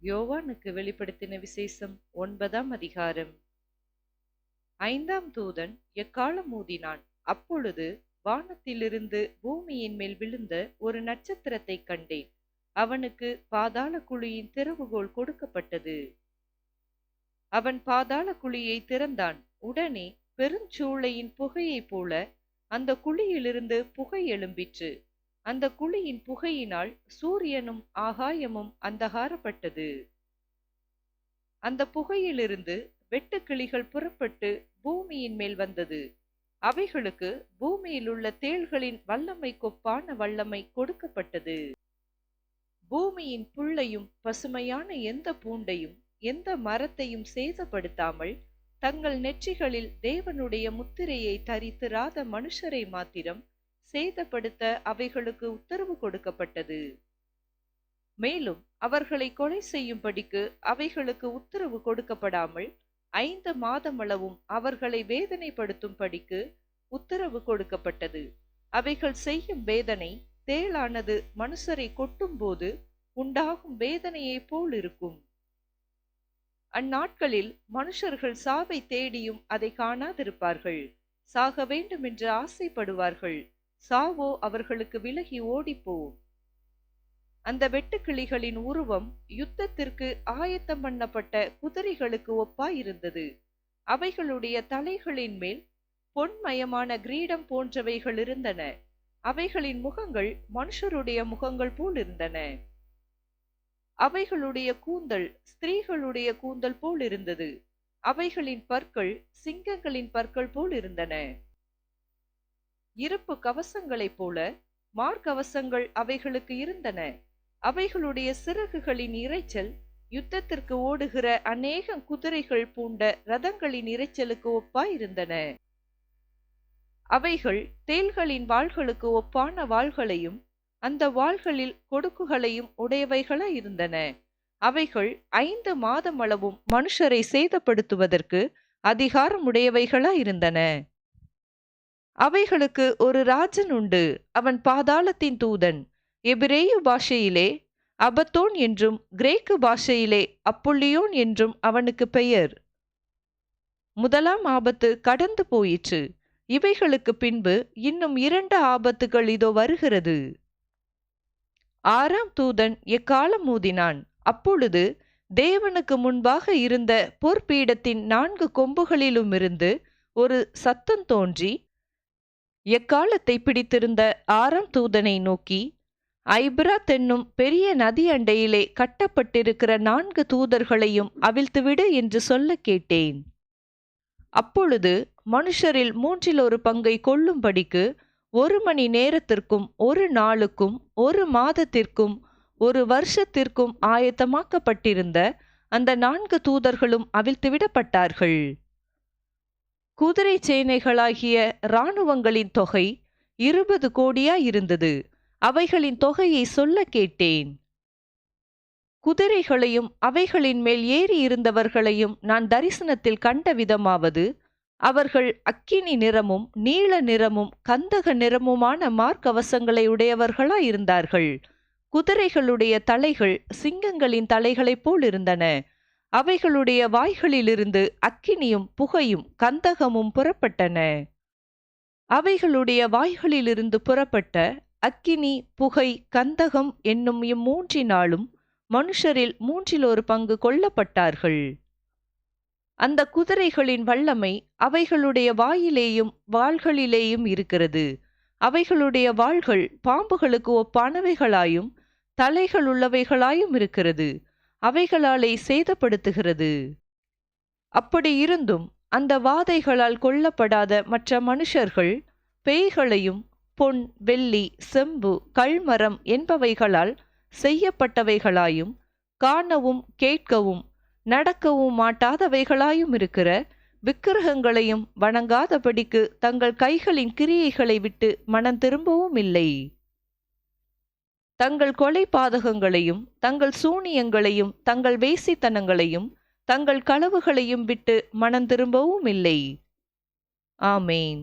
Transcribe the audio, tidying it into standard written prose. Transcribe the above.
யோவானுக்கு வெளிப்படுத்தின விசேஷம் 9ஆம் அதிகாரம். 5ஆம் தூதன் எக்காளம் ஊதினான். அப்பொழுது வானத்திலிருந்து பூமியின் மேல் விழுந்த ஒரு நட்சத்திரத்தைக் கண்டேன். அவனுக்கு பாதாள குழியின் திறவுகோல் கொடுக்கப்பட்டது. அவன் பாதாள குழியை திறந்தான். உடனே பெருஞ்சூளையின் புகையைப் போல அந்த குழியிலிருந்து புகை எழும்பிற்று. அந்த குழியின் புகையினால் சூரியனும் ஆகாயமும் அந்தகாரப்பட்டது. அந்த புகையிலிருந்து வெட்டுக்கிளிகள் புறப்பட்டு பூமியின் மேல் வந்தது. அவைகளுக்கு பூமியில் உள்ள தேள்களின் வல்லமைக்கொப்பான வல்லமை கொடுக்கப்பட்டது. பூமியின் புல்லையும் பசுமையான எந்த பூண்டையும் எந்த மரத்தையும் சேதப்படுத்தாமல் தங்கள் நெற்றிகளில் தேவனுடைய முத்திரையை தரித்திராத மனுஷரை மாத்திரம் சேதப்படுத்த அவைகளுக்கு உத்தரவு கொடுக்கப்பட்டது. மேலும் அவர்களை கொலை செய்யும்படிக்கு அவைகளுக்கு உத்தரவு கொடுக்கப்படாமல் 5 மாதமளவும் அவர்களை வேதனைப்படுத்தும்படிக்கு உத்தரவு கொடுக்கப்பட்டது. அவைகள் செய்யும் வேதனை தேளானது மனுஷரை கொட்டும் போது உண்டாகும் வேதனையைப் போல் இருக்கும். அந்நாட்களில் மனுஷர்கள் சாவை தேடியும் அதை காணாதிருப்பார்கள். சாக வேண்டும் என்று ஆசைப்படுவார்கள். சாவோ அவர்களுக்கு விலகி ஓடிப்போம். அந்த வெட்டுக்கிளிகளின் உருவம் யுத்தத்திற்கு ஆயத்தம் பண்ணப்பட்ட குதிரைகளுக்கு ஒப்பாயிருந்தது. அவைகளுடைய தலைகளின் மேல் பொன்மயமான கிரீடம் போன்றவைகள் இருந்தன. அவைகளின் முகங்கள் மனுஷருடைய முகங்கள் போல் இருந்தன. அவைகளுடைய கூந்தல் ஸ்திரீகளுடைய கூந்தல் போல் இருந்தது. அவைகளின் பற்கள் சிங்கங்களின் பற்கள் போல் இருந்தன. இருப்பு கவசங்களைப் போல மார்க்கவசங்கள் அவைகளுக்கு இருந்தன. அவைகளுடைய சிறகுகளின் இரைச்சல் யுத்தத்திற்கு ஓடுகிற அநேக குதிரைகள் பூண்ட ரதங்களின் இரைச்சலுக்கு ஒப்பாயிருந்தன. அவைகள் தேள்களின் வாள்களுக்கு ஒப்பான வாள்களையும் அந்த வாள்களில் கொடுக்குகளையும் உடையவைகளாயிருந்தன. அவைகள் 5 மாதமளவும் மனுஷரை சேதப்படுத்துவதற்கு அதிகாரமுடையவைகளாயிருந்தன. அவைகளுக்கு ஒரு ராஜன் உண்டு. அவன் பாதாளத்தின் தூதன். எபிரேயு பாஷையிலே அபத்தோன் என்றும் கிரேக்கு பாஷையிலே அப்பொல்லியோன் என்றும் அவனுக்கு பெயர். முதலாம் ஆபத்து கடந்து போயிற்று. இவைகளுக்கு பின்பு இன்னும் 2 ஆபத்துகள் இதோ வருகிறது. 6ஆம் தூதன் எக்காளம் ஊதினான். அப்பொழுது தேவனுக்கு முன்பாக இருந்த பொற்பீடத்தின் 4 கொம்புகளிலுமிருந்து ஒரு சத்தம் தோன்றி எக்காலத்தை பிடித்திருந்த 6ஆம் தூதனை நோக்கி, ஐபிராத் என்னும் பெரிய நதி அண்டையிலே கட்டப்பட்டிருக்கிற 4 தூதர்களையும் அவிழ்த்துவிடு என்று சொல்ல கேட்டேன். அப்பொழுது மனுஷரில் 1/3 பங்கை கொல்லும்படிக்கு 1 மணி நேரத்திற்கும் 1 நாளுக்கும் 1 மாதத்திற்கும் 1 வருஷத்திற்கும் ஆயத்தமாக்கப்பட்டிருந்த அந்த 4 தூதர்களும் அவிழ்த்துவிடப்பட்டார்கள். குதிரை சேனைகளாகிய இராணுவங்களின் தொகை 20 கோடியாயிருந்தது. அவைகளின் தொகையை சொல்ல கேட்டேன். குதிரைகளையும் அவைகளின் மேல் ஏறி இருந்தவர்களையும் நான் தரிசனத்தில் கண்ட விதமாவது, அவர்கள் அக்கினி நிறமும் நீல நிறமும் கந்தக நிறமுமான மார்க்கவசங்களை உடையவர்களாயிருந்தார்கள். குதிரைகளுடைய தலைகள் சிங்கங்களின் தலைகளைப் போல் இருந்தன. அவைகளுடைய வாய்களிலிருந்து அக்கினியும் புகையும் கந்தகமும் புறப்பட்டன. அவைகளுடைய வாய்களிலிருந்து புறப்பட்ட அக்கினி புகை கந்தகம் என்னும் இம்மூன்றினாலும் மனுஷரில் 1/3 பங்கு கொல்லப்பட்டார்கள். அந்த குதிரைகளின் வல்லமை அவைகளுடைய வாயிலேயும் வாள்களிலேயும் இருக்கிறது. அவைகளுடைய வாள்கள் பாம்புகளுக்கு ஒப்பானவைகளாயும் தலைகள் உள்ளவைகளாயும் இருக்கிறது. அவைகளாலே சேதப்படுத்துகிறது. அப்படி இருந்தும் அந்த வாதைகளால் கொல்லப்படாத மற்ற மனுஷர்கள் பேய்களையும் பொன் வெள்ளி செம்பு கல்மரம் என்பவைகளால் செய்யப்பட்டவைகளாயும் காணவும் கேட்கவும் நடக்கவும் மாட்டாதவைகளாயும் இருக்கிற விக்கிரகங்களையும் வணங்காதபடிக்கு தங்கள் கைகளின் கிரியைகளை விட்டு மனம் திரும்பவும் இல்லை. தங்கள் கொலை பாதகங்களையும் தங்கள் சூனியங்களையும் தங்கள் வேசித்தனங்களையும் தங்கள் களவுகளையும் விட்டு மனம் திரும்பவும் இல்லை. ஆமேன்.